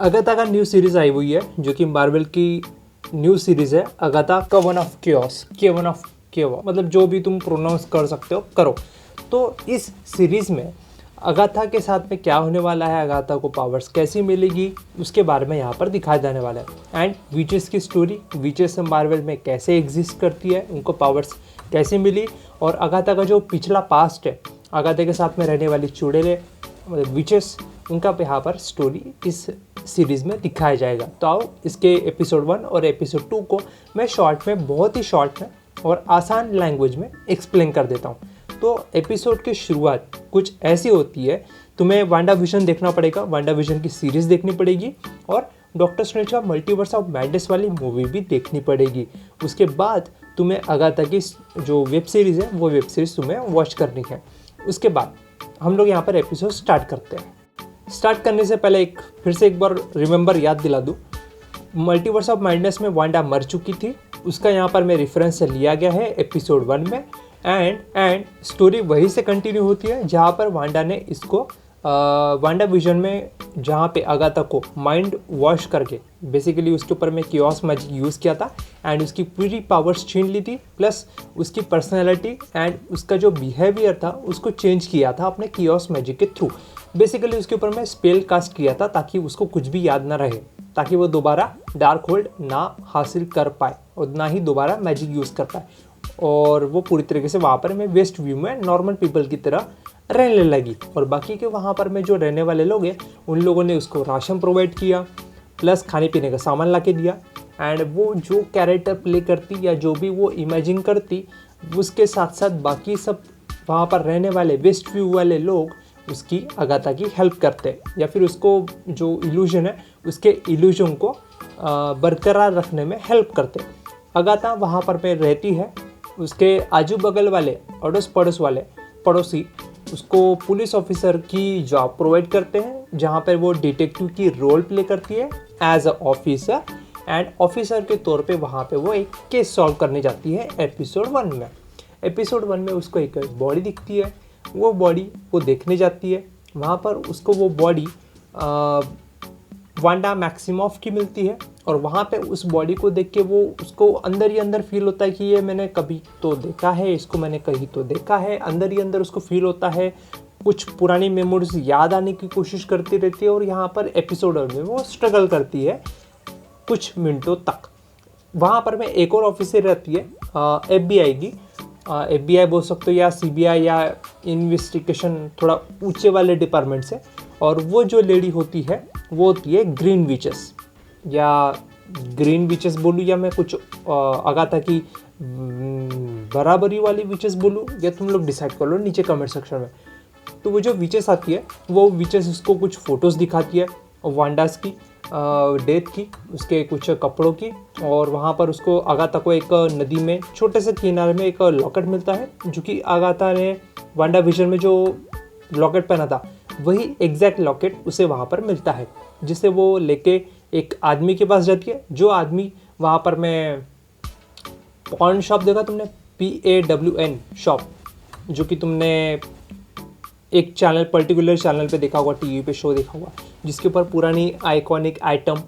Agatha का new series आई हुई है जो कि मार्वल की न्यू सीरीज है। अगाथा कवन ऑफ केओस, केवन ऑफ केवा, मतलब जो भी तुम प्रोनाउंस कर सकते हो करो। तो इस सीरीज में अगाथा के साथ में क्या होने वाला है, अगाथा को पावर्स कैसी मिलेगी, उसके बारे में यहाँ पर दिखाया जाने वाला है। एंड विचेस की स्टोरी, विचेस मार्वल में कैसे एग्जिस्ट करती है, उनको पावर्स कैसे मिली, और अगाथा का जो पिछला पास्ट है, अगाथा के साथ में रहने वाली चुड़ैलें विचेस, उनका यहाँ पर स्टोरी इस सीरीज़ में दिखाया जाएगा। तो आओ इसके एपिसोड 1 और एपिसोड 2 को मैं शॉर्ट में, बहुत ही शॉर्ट में और आसान लैंग्वेज में एक्सप्लेन कर देता हूँ। तो एपिसोड की शुरुआत कुछ ऐसी होती है, तुम्हें वांडा विजन देखना पड़ेगा, वांडा विजन की सीरीज़ देखनी पड़ेगी और डॉक्टर स्ट्रेंज का मल्टीवर्स ऑफ मैडनेस वाली मूवी भी देखनी पड़ेगी। उसके बाद तुम्हें अगाथा की जो वेब सीरीज़ है वो वेब सीरीज़ तुम्हें वॉच करनी है। उसके बाद हम लोग यहाँ पर एपिसोड स्टार्ट करते हैं। स्टार्ट करने से पहले फिर से एक बार रिमेंबर याद दिला दूँ, मल्टीवर्स ऑफ मैडनेस में वांडा मर चुकी थी, उसका यहाँ पर मैं रेफरेंस से लिया गया है एपिसोड 1 में। एंड स्टोरी वहीं से कंटिन्यू होती है जहाँ पर वांडा ने इसको वांडा विजन में, जहाँ पे अगाथा को माइंड वॉश करके बेसिकली उसके ऊपर में कियोस मैजिक यूज़ किया था एंड उसकी पूरी पावर्स छीन ली थी, प्लस उसकी पर्सनैलिटी एंड उसका जो बिहेवियर था उसको चेंज किया था अपने कियोस मैजिक के थ्रू। बेसिकली उसके ऊपर में स्पेल कास्ट किया था ताकि उसको कुछ भी याद ना रहे, ताकि वो दोबारा डार्क होल्ड ना हासिल कर पाए और ना ही दोबारा मैजिक यूज़ कर पाए, और वो पूरी तरीके से वहाँ पर मैं वेस्ट व्यू में नॉर्मल पीपल की तरह रहने लगी। और बाकी के वहाँ पर में जो रहने वाले लोग हैं उन लोगों ने उसको राशन प्रोवाइड किया, प्लस खाने पीने का सामान ला के दिया। एंड वो जो कैरेक्टर प्ले करती या जो भी वो इमेजिन करती, उसके साथ साथ बाकी सब वहाँ पर रहने वाले वेस्ट व्यू वाले लोग उसकी अगाथा की हेल्प करते, या फिर उसको जो इल्यूजन है उसके इल्यूजन को बरकरार रखने में हेल्प करते। अगाथा वहाँ पर में रहती है, उसके आजू बगल वाले अड़ोस पड़ोस वाले पड़ोसी उसको पुलिस ऑफिसर की जॉब प्रोवाइड करते हैं, जहाँ पर वो डिटेक्टिव की रोल प्ले करती है as a officer. And officer के तौर पे वहाँ पे वो एक केस सॉल्व करने जाती है एपिसोड 1 में। एपिसोड 1 में उसको एक बॉडी दिखती है, वो बॉडी वो देखने जाती है, वहाँ पर उसको वो बॉडी वांडा मैक्सिमॉफ की मिलती है। और वहाँ पे उस बॉडी को देख के वो उसको अंदर ही अंदर फील होता है कि ये मैंने कभी तो देखा है, इसको मैंने कहीं तो देखा है, अंदर ही अंदर उसको फील होता है। कुछ पुरानी मेमोरीज याद आने की कोशिश करती रहती है और यहाँ पर एपिसोड में वो स्ट्रगल करती है कुछ मिनटों तक। वहाँ पर में एक और ऑफिसर रहती है FBI की, FBI बोल सकते हो या CBI या इन्वेस्टिगेशन थोड़ा ऊंचे वाले डिपार्टमेंट से। और वो जो लेडी होती है वो होती है ग्रीन विचेस, या ग्रीन विचेस बोलूँ या मैं कुछ अगाथा की बराबरी वाली विचेस बोलूँ, या तुम लोग डिसाइड कर लो नीचे कमेंट सेक्शन में। तो वो जो विचेस आती है वो विचेस उसको कुछ फ़ोटोज़ दिखाती है वांडास की डेथ की, उसके कुछ कपड़ों की। और वहाँ पर उसको अगाथा को एक नदी में छोटे से किनारे में एक लॉकेट मिलता है, जो कि अगाथा ने वांडा विजन में जो लॉकेट पहना था वही एग्जैक्ट लॉकेट उसे वहाँ पर मिलता है, जिसे वो लेके एक आदमी के पास जाती है। जो आदमी वहाँ पर मैं पॉन शॉप देखा तुमने, PAWN शॉप, जो कि तुमने एक चैनल, पर्टिकुलर चैनल पे देखा होगा, टीवी पे शो देखा होगा, जिसके ऊपर पुरानी आइकॉनिक आइटम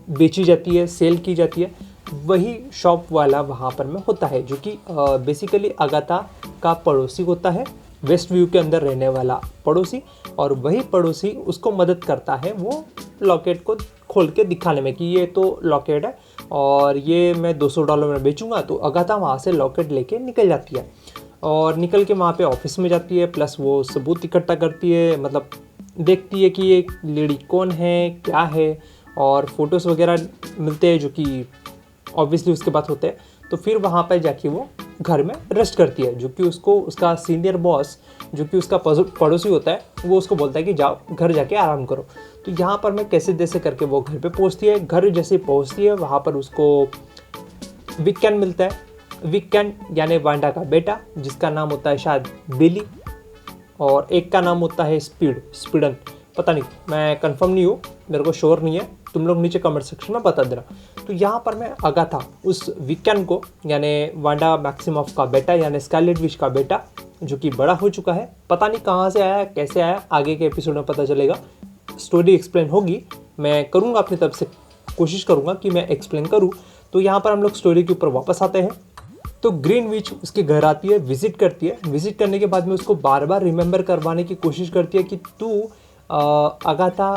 बेची जाती है, सेल की जाती है, वही शॉप वाला वहाँ पर में होता है, जो कि बेसिकली अगाथा का पड़ोसी होता है, वेस्ट व्यू के अंदर रहने वाला पड़ोसी। और वही पड़ोसी उसको मदद करता है वो लॉकेट को खोल के दिखाने में कि ये तो लॉकेट है और ये मैं $200 में बेचूंगा। तो अगाथा वहाँ से लॉकेट लेके निकल जाती है और निकल के वहाँ पे ऑफिस में जाती है, प्लस वो सबूत इकट्ठा करती है, मतलब देखती है कि ये लेडी कौन है, क्या है, और फोटोज़ वगैरह मिलते हैं जो कि ऑब्वियसली उसके बाद होते हैं। तो फिर वहाँ पर जाके वो घर में रेस्ट करती है, जो कि उसको उसका सीनियर बॉस, जो कि उसका पड़ोसी होता है, वो उसको बोलता है कि जाओ घर जाके आराम करो। तो यहाँ पर मैं कैसे जैसे करके वो घर पे पहुँचती है। घर जैसे पहुँचती है वहाँ पर उसको विक्कन मिलता है। विक्कन यानी वांडा का बेटा, जिसका नाम होता है शायद बिली, और एक का नाम होता है स्पीडन, पता नहीं, मैं कंफर्म नहीं हूँ, मेरे को श्योर नहीं है, तुम लोग नीचे कमेंट सेक्शन में बता देना। तो यहाँ पर मैं अगाथा उस विक्कन को, यानी वांडा मैक्सिमॉफ का बेटा, यानी स्कारलेट विच का बेटा, जो कि बड़ा हो चुका है, पता नहीं कहाँ से आया, कैसे आया, आगे के एपिसोड में पता चलेगा, स्टोरी एक्सप्लेन होगी। मैं करूँगा अपनी तरफ से, कोशिश करूँगा कि मैं एक्सप्लेन करूँ। तो यहाँ पर हम लोग स्टोरी के ऊपर वापस आते हैं। तो ग्रीन विच उसके घर आती है, विजिट करती है। विजिट करने के बाद में उसको बार बार रिमेंबर करवाने की कोशिश करती है कि तू अगाथा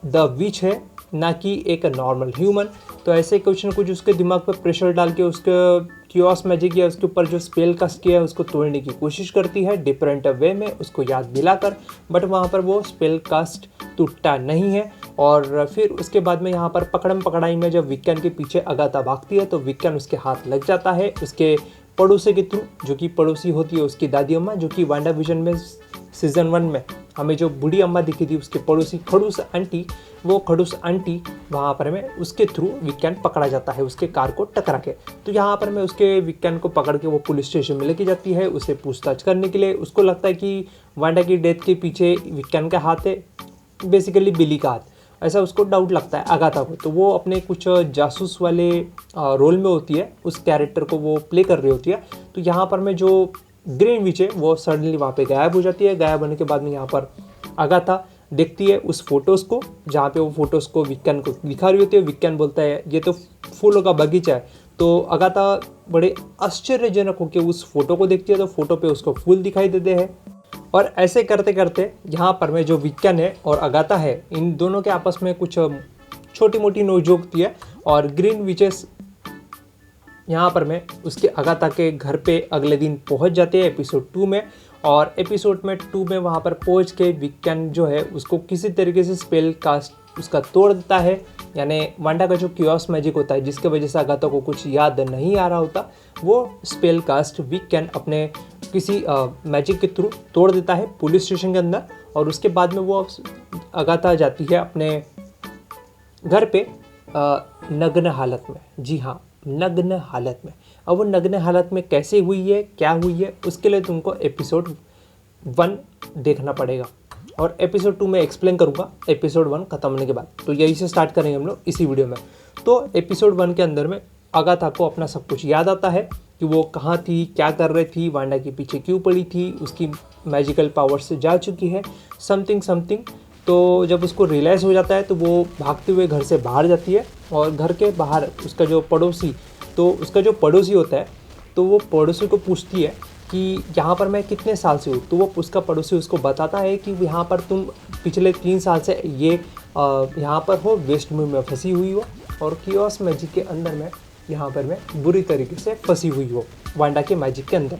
द विच है, ना कि एक नॉर्मल ह्यूमन। तो ऐसे कुछ ना कुछ उसके दिमाग पर प्रेशर डाल के उसके क्योस मैजिक या उसके ऊपर जो स्पेल कास्ट किया है उसको तोड़ने की कोशिश करती है डिफरेंट वे में, उसको याद दिलाकर। बट वहाँ पर वो स्पेल कास्ट टूटता नहीं है। और फिर उसके बाद में यहाँ पर पकड़म पकड़ाई में जब विक्यान के पीछे अगाथा भागती है तो विक्यान उसके हाथ लग जाता है उसके पड़ोसी के थ्रू, जो कि पड़ोसी होती है उसकी दादी अम्मा, जो कि वांडा विजन में सीजन 1 में हमें जो बूढ़ी अम्मा दिखी थी उसके पड़ोसी खड़ूस आंटी, वो खड़ूस आंटी वहाँ पर में उसके थ्रू विक्यान पकड़ा जाता है उसके कार को टकरा के। तो यहाँ पर मैं उसके विक्यान को पकड़ के वो पुलिस स्टेशन में लेके जाती है उसे पूछताछ करने के लिए। उसको लगता है कि वांडा की डेथ के पीछे विक्यान का हाथ है, बेसिकली बिली का हाथ, ऐसा उसको डाउट लगता है अगाथा को। तो वो अपने कुछ जासूस वाले रोल में होती है, उस कैरेक्टर को वो प्ले कर रही होती है। तो यहाँ पर मैं जो ग्रीन विच है वो सडनली वहाँ पे गायब हो जाती है। गायब होने के बाद में यहाँ पर अगाथा देखती है उस फोटोज़ को, जहाँ पे वो फोटोज़ को विक्यान को दिखा रही होती है। विक्यान बोलता है ये तो फूलों का बगीचा है। तो अगाथा बड़े आश्चर्यजनक होकर उस फोटो को देखती है, तो फोटो पे उसको फूल दिखाई देते हैं। और ऐसे करते करते यहाँ पर में जो विक्यान है और अगाथा है, इन दोनों के आपस में कुछ छोटी मोटी नोकझोंक होती है। और ग्रीन विचेस यहाँ पर मैं उसके अगाथा के घर पे अगले दिन पहुँच जाते हैं एपिसोड 2 में। और एपिसोड में 2 में वहाँ पर पहुँच के विक्यान जो है उसको किसी तरीके से स्पेल कास्ट उसका तोड़ देता है। यानी वांडा का जो क्योस मैजिक होता है जिसके वजह से अगाथा को कुछ याद नहीं आ रहा होता, वो स्पेल कास्ट विक्यान अपने किसी मैजिक के थ्रू तोड़ देता है पुलिस स्टेशन के अंदर। और उसके बाद में वो अगाथा जाती है अपने घर पे नग्न हालत में। जी हाँ, नग्न हालत में। अब वो नग्न हालत में कैसे हुई है, क्या हुई है, उसके लिए तुमको एपिसोड 1 देखना पड़ेगा। और एपिसोड 2 में एक्सप्लेन करूँगा एपिसोड 1 खत्म होने के बाद। तो यही से स्टार्ट करेंगे हम लोग इसी वीडियो में। तो एपिसोड 1 के अंदर में अगाथा को अपना सब कुछ याद आता है कि वो कहाँ थी, क्या कर रही थी, वांडा के पीछे क्यों पड़ी थी, उसकी मैजिकल पावर से जा चुकी है, समथिंग। तो जब उसको रियलाइज़ हो जाता है तो वो भागते हुए घर से बाहर जाती है। और घर के बाहर उसका जो पड़ोसी होता है, तो वो पड़ोसी को पूछती है कि यहाँ पर मैं कितने साल से हूँ। तो वो उसका पड़ोसी उसको बताता है कि यहाँ पर तुम पिछले 3 साल से यहाँ पर हो, वेस्ट में फंसी हुई हो, और कियोस मैजिक के अंदर में यहाँ पर मैं बुरी तरीके से फंसी हुई हो वांडा के मैजिक के अंदर।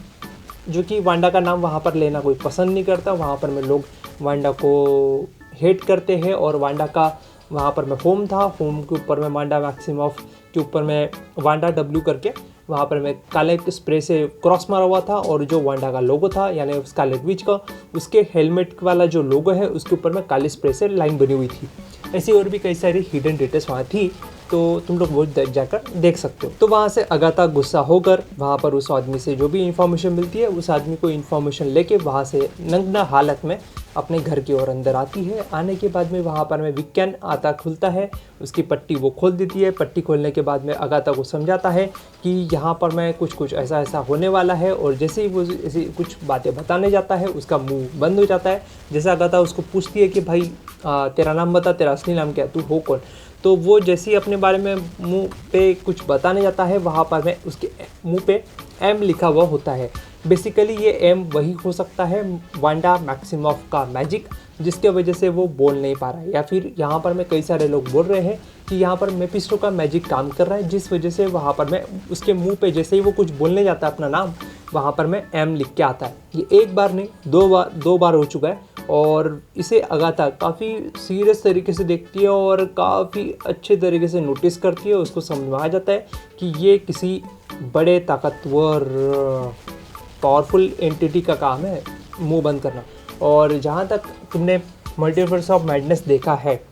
जो कि वांडा का नाम वहाँ पर लेना कोई पसंद नहीं करता। वहाँ पर में लोग वांडा को हेट करते हैं। और वांडा का वहाँ पर में होम था, होम के ऊपर में वांडा मैक्सिमॉफ के ऊपर में वांडा W करके वहाँ पर में काले स्प्रे से क्रॉस मारा हुआ था। और जो वांडा का लोगो था यानी स्कारलेट विच का, उसके हेलमेट वाला जो लोगो है उसके ऊपर में काले स्प्रे से लाइन बनी हुई थी। ऐसी और भी कई सारी हिडन डिटेल्स वहाँ थी, तो तुम लोग वो जाकर देख सकते हो। तो वहाँ से अगाथा गुस्सा होकर वहाँ पर उस आदमी से जो भी इन्फॉर्मेशन मिलती है उस आदमी को इन्फॉर्मेशन लेके वहाँ से नग्न हालत में अपने घर की ओर अंदर आती है। आने के बाद में वहाँ पर में विक्यान आता खुलता है, उसकी पट्टी वो खोल देती है। पट्टी खोलने के बाद में अगाथा को समझाता है कि यहाँ पर मैं कुछ ऐसा होने वाला है। और जैसे ही वो ऐसी कुछ बातें बताने जाता है उसका मुंह बंद हो जाता है। जैसे अगाथा उसको पूछती है कि भाई तेरा नाम बता, तेरा असली नाम क्या, तू हो कौन। तो वो जैसे ही अपने बारे में मुंह पे कुछ बताने जाता है, वहाँ पर में उसके मुंह पे M लिखा हुआ होता है। बेसिकली ये M वही हो सकता है वांडा मैक्सिमॉफ का मैजिक, जिसके वजह से वो बोल नहीं पा रहा है। या फिर यहाँ पर में कई सारे लोग बोल रहे हैं कि यहाँ पर मेफिस्टो का मैजिक काम कर रहा है, जिस वजह से वहाँ पर में उसके मुंह पे जैसे ही वो कुछ बोलने जाता है अपना नाम, वहाँ पर में M लिख के आता है। ये एक बार नहीं, दो बार हो चुका है। और इसे अगाथा काफ़ी सीरियस तरीके से देखती है और काफ़ी अच्छे तरीके से नोटिस करती है। उसको समझ में आ जाता है कि ये किसी बड़े ताकतवर पावरफुल एंटिटी का काम है मुंह बंद करना। और जहाँ तक तुमने मल्टीवर्स ऑफ मैडनेस देखा है,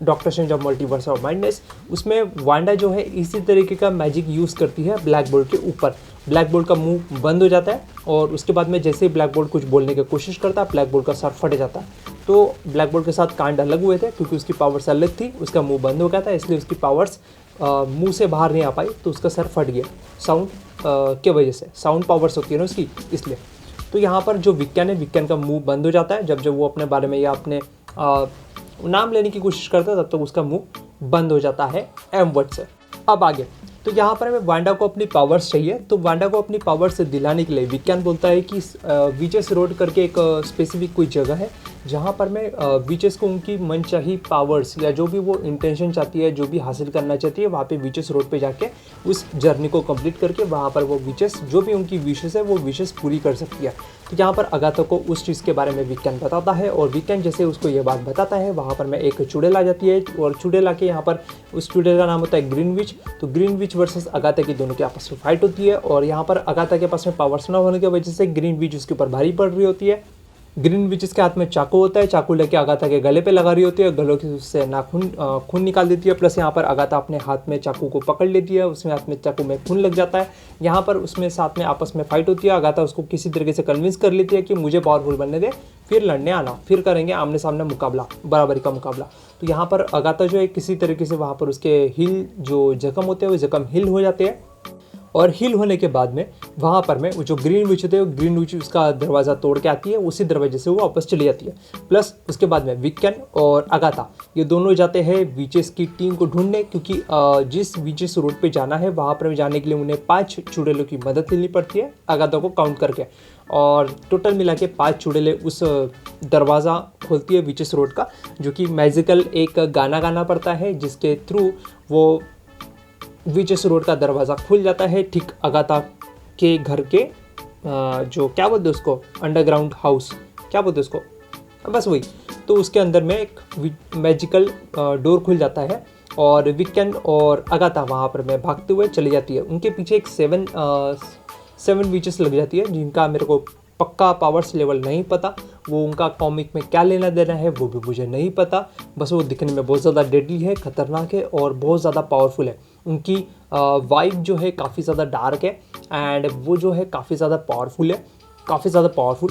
doctor strange of multiverse of madness, उसमें वांडा जो है इसी तरीके का मैजिक यूज़ करती है ब्लैक बोल्ट के ऊपर। ब्लैक बोल्ट का मुंह बंद हो जाता है और उसके बाद में जैसे ही ब्लैक बोल्ट कुछ बोलने की कोशिश करता है, ब्लैक बोल्ट का सर फट जाता है। तो ब्लैक बोल्ट के साथ कांड अलग हुए थे क्योंकि उसकी पावर्स अलग थी, उसका मुंह बंद हो गया था, इसलिए उसकी पावर्स मुंह से बाहर नहीं आ पाई, तो उसका सर फट गया साउंड के वजह से। साउंड पावर्स होती है ना उसकी, इसलिए। तो यहाँ पर जो विक्यान है, विक्यान का मुंह बंद हो जाता है जब वो अपने बारे में या अपने नाम लेने की कोशिश करता है तब तक उसका मुंह बंद हो जाता है एम वर्ड से। अब आगे तो यहाँ पर हमें वांडा को अपनी पावर्स चाहिए, तो वांडा को अपनी पावर्स से दिलाने के लिए विक्यान बोलता है कि विचेस रोड करके एक स्पेसिफिक कोई जगह है जहाँ पर मैं विचेस को उनकी मनचाही पावर्स या जो भी वो इंटेंशन चाहती है, जो भी हासिल करना चाहती है, वहाँ पे विचेस रोड पे जाके उस जर्नी को कंप्लीट करके वहाँ पर वो विचेस जो भी उनकी विशेस है वो विशेस पूरी कर सकती है। तो यहाँ पर अगाथा को उस चीज़ के बारे में विक्यान बताता है और विक्यान जैसे उसको ये बात बताता है वहाँ पर मैं एक चुड़ैल आ जाती है और चुड़ैल आके यहाँ पर उस चुड़ैल का नाम होता है ग्रीन विच। तो ग्रीन विच वर्सेस अगाथा की दोनों के आपस में फाइट होती है और यहाँ पर अगाथा के पास में पावर्स न होने की वजह से ग्रीन विच उसके ऊपर भारी पड़ रही होती है। ग्रीन विच के हाथ में चाकू होता है, चाकू लेके अगाथा के गले पे लगा रही होती है, गलों की उससे नाखून खून निकाल देती है। प्लस यहाँ पर अगाथा अपने हाथ में चाकू को पकड़ लेती है, उसमें हाथ में चाकू में खून लग जाता है। यहाँ पर उसमें साथ में आपस में फाइट होती है। अगाथा उसको किसी तरीके से कन्विंस कर लेती है कि मुझे पावरफुल बनने दे, फिर लड़ने आना, फिर करेंगे आमने सामने मुकाबला, बराबरी का मुकाबला। तो यहाँ पर अगाथा जो है किसी तरीके से वहाँ पर उसके हिल जो जख्म होते हैं वो जख्म हिल हो जाते हैं और हील होने के बाद में वहाँ पर में वो जो ग्रीन विच होते हैं ग्रीन विच उसका दरवाज़ा तोड़ के आती है, उसी दरवाजे से वो वापस चली जाती है। प्लस उसके बाद में विक्यान और अगाथा ये दोनों जाते हैं विचेस की टीम को ढूंढने, क्योंकि जिस विचेस रोड पे जाना है वहाँ पर जाने के लिए उन्हें 5 चुड़ैलों की मदद लेनी पड़ती है अगाथा को काउंट करके। और टोटल मिला के 5 चुड़ैलें उस दरवाज़ा खोलती है विचेस रोड का, जो कि मैजिकल एक गाना गाना पड़ता है जिसके थ्रू वो विचेस रोड का दरवाज़ा खुल जाता है ठीक अगाथा के घर के जो क्या बोलते हैं उसको, अंडरग्राउंड हाउस क्या बोलते हैं उसको, बस वही। तो उसके अंदर में एक मैजिकल डोर खुल जाता है और विक्यान और अगाथा वहाँ पर में भागते हुए चली जाती है। उनके पीछे एक 7 विचेस लग जाती है जिनका मेरे को पक्का पावर्स लेवल नहीं पता, वो उनका कॉमिक में क्या लेना देना है वो भी मुझे नहीं पता। बस वो दिखने में बहुत ज़्यादा डेडली है, खतरनाक है और बहुत ज़्यादा पावरफुल है। उनकी वाइब जो है काफ़ी ज़्यादा डार्क है एंड वो जो है काफ़ी ज़्यादा पावरफुल है, काफ़ी ज़्यादा पावरफुल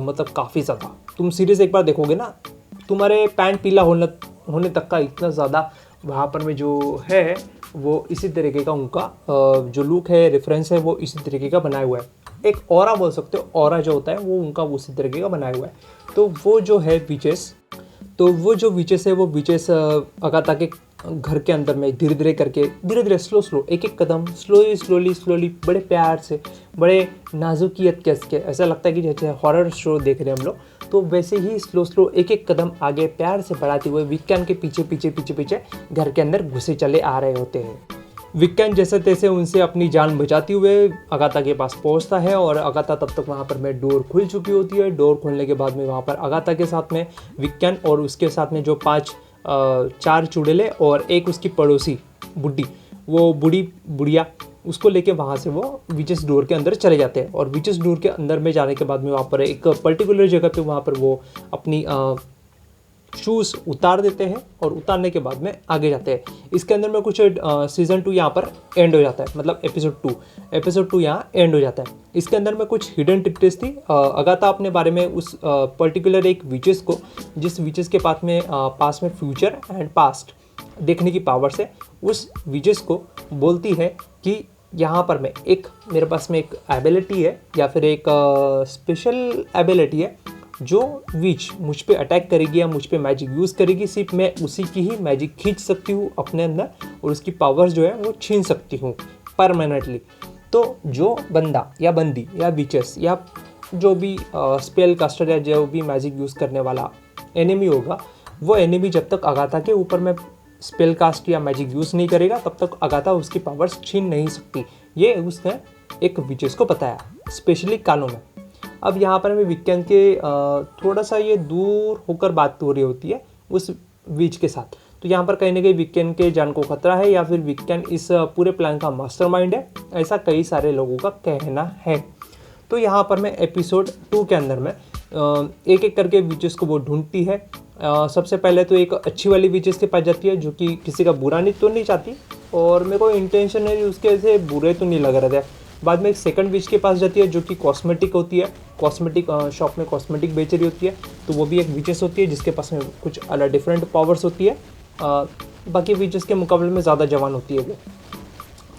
मतलब काफ़ी ज़्यादा। तुम सीरीज़ एक बार देखोगे ना, तुम्हारे पैंट पीला होने तक का इतना ज़्यादा वहाँ पर में जो है वो इसी तरीके का उनका जो लुक है, रेफरेंस है, वो इसी तरीके का बनाया हुआ है। एक ऑरा बोल सकते हो, ऑरा जो होता है वो उनका उसी तरीके का बनाया हुआ है। तो वो जो है विचेस, तो वो जो विचेस है वो विचेस अगाथा के घर के अंदर में धीरे धीरे स्लो एक एक कदम स्लोली बड़े प्यार से, बड़े नाजुकियत के, ऐसा लगता है कि जैसे हॉरर शो देख रहे हैं हम लोग, तो वैसे ही स्लो एक एक कदम आगे प्यार से बढ़ाते हुए विक्यान के पीछे घर के अंदर घुसे चले आ रहे होते हैं। विक्यान जैसे तैसे उनसे अपनी जान बचाते हुए अगाथा के पास पहुंचता है और अगाथा तब तक वहाँ पर में डोर खुल चुकी होती है। डोर खोलने के बाद में वहाँ पर अगाथा के साथ में विक्यान और उसके साथ में जो 4 चुड़ैलें और एक उसकी पड़ोसी बुड्ढी, वो बुढ़िया उसको लेके वहाँ से वो विचेस डोर के अंदर चले जाते हैं। और विचेस डोर के अंदर में जाने के बाद में वहाँ पर एक पर्टिकुलर जगह पे वहाँ पर वो अपनी शूज़ उतार देते हैं और उतारने के बाद में आगे जाते हैं। इसके अंदर में कुछ सीज़न 2 यहाँ पर एंड हो जाता है, मतलब एपिसोड 2 यहाँ एंड हो जाता है। इसके अंदर में कुछ हिडन टिप्स थी। अगाथा अपने बारे में उस पर्टिकुलर एक विचेस को, जिस विचेस के पास में फ्यूचर एंड पास्ट देखने की पावर से, उस विचेस को बोलती है कि यहाँ पर मेरे पास में एक एबिलिटी है या फिर एक स्पेशल एबिलिटी है जो विच मुझ पे अटैक करेगी या मुझ पे मैजिक यूज़ करेगी, सिर्फ मैं उसी की ही मैजिक खींच सकती हूँ अपने अंदर और उसकी पावर्स जो है वो छीन सकती हूँ परमानेंटली। तो जो बंदा या बंदी या विचेस या जो भी स्पेल कास्टर या जो भी मैजिक यूज़ करने वाला एनिमी होगा, वो एनिमी जब तक अगाथा के ऊपर में स्पेल कास्ट या मैजिक यूज़ नहीं करेगा तब तक अगाथा उसकी पावर्स छीन नहीं सकती। ये उसने एक विचेस को बताया, स्पेशली कानों में। अब यहाँ पर हमें विक्यान के थोड़ा सा ये दूर होकर बात हो रही होती है उस विच के साथ। तो यहाँ पर कहीं ना कहीं विक्यान के जान को खतरा है या फिर विक्यान इस पूरे प्लान का मास्टरमाइंड है, ऐसा कई सारे लोगों का कहना है। तो यहाँ पर मैं एपिसोड 2 के अंदर में एक एक करके विचेस को वो ढूंढती है। सबसे पहले तो एक अच्छी वाली विचेस के पास जाती है जो कि किसी का बुरा नहीं चाहती और मेरे को इंटेंशन है उसके ऐसे बुरे तो नहीं लग रहे थे। बाद में एक सेकंड विच के पास जाती है जो कि कॉस्मेटिक होती है, कॉस्मेटिक शॉप में कॉस्मेटिक बेच रही होती है। तो वो भी एक विचेस होती है जिसके पास में कुछ अलग डिफरेंट पावर्स होती है, बाकी विचेस के मुकाबले में ज़्यादा जवान होती है वो,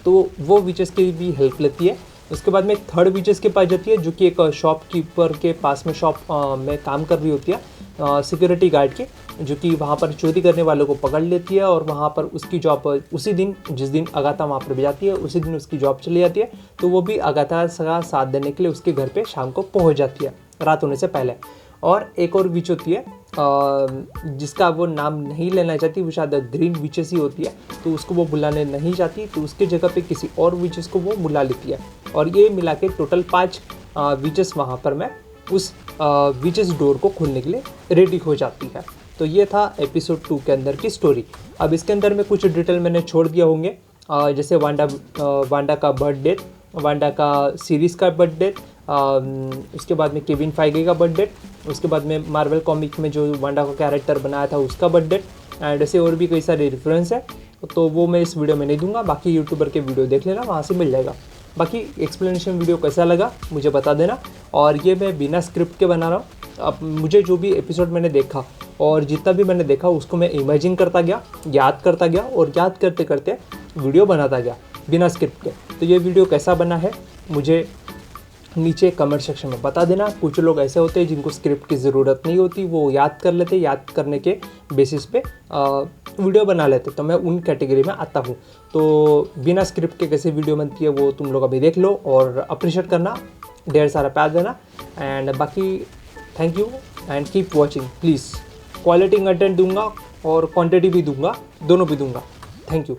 तो वो विचेस की भी हेल्प लेती है। उसके बाद में एक थर्ड विचेस के पास जाती है जो कि एक शॉपकीपर के पास में शॉप में काम कर रही होती है। सिक्योरिटी गार्ड की, जो कि वहाँ पर चोरी करने वालों को पकड़ लेती है और वहाँ पर उसकी जॉब उसी दिन, जिस दिन अगाथा वहाँ पर भी जाती है, उसी दिन उसकी जॉब चली जाती है। तो वो भी अगाथा का साथ देने के लिए उसके घर पे शाम को पहुँच जाती है, रात होने से पहले। और एक और विच होती है जिसका वो नाम नहीं लेना चाहती, वो शायद ग्रीन विचेस ही होती है, तो उसको वो बुलाने नहीं चाहती, तो उसके जगह पे किसी और विचेस को वो बुला लेती है। और ये मिला के टोटल 5 विचेस वहाँ पर मैं उस विचेस डोर को खोलने के लिए रेडी हो जाती है। तो ये था एपिसोड 2 के अंदर की स्टोरी। अब इसके अंदर में कुछ डिटेल मैंने छोड़ दिया होंगे, जैसे वांडा का बर्थ डेथ, वांडा का सीरीज़ का बर्थ डेथ, उसके बाद में केविन फाइगे का बर्थ डेट, उसके बाद में मार्वल कॉमिक में जो वांडा का कैरेक्टर बनाया था उसका बर्थ डेट, एंड ऐसे और भी कई सारे रेफरेंस है। तो वो मैं इस वीडियो में नहीं दूंगा, बाकी यूट्यूबर के वीडियो देख लेना, वहाँ से मिल जाएगा। बाकी एक्सप्लेनेशन वीडियो कैसा लगा मुझे बता देना। और ये मैं बिना स्क्रिप्ट के बना रहा हूँ। अब मुझे जो भी एपिसोड मैंने देखा और जितना भी मैंने देखा उसको मैं इमेजिन करता गया, याद करता गया, और याद करते करते वीडियो बनाता गया बिना स्क्रिप्ट के। तो ये वीडियो कैसा बना है मुझे नीचे कमेंट सेक्शन में बता देना। कुछ लोग ऐसे होते हैं जिनको स्क्रिप्ट की ज़रूरत नहीं होती, वो याद कर लेते, याद करने के बेसिस पे वीडियो बना लेते, तो मैं उन कैटेगरी में आता हूँ। तो बिना स्क्रिप्ट के कैसे वीडियो बनती है वो तुम लोग अभी देख लो और अप्रिशिएट करना, ढेर सारा प्यार देना। एंड बाकी thank you and keep watching please. Quality content दूंगा और क्वांटिटी भी दूंगा, दोनों भी दूंगा। Thank you.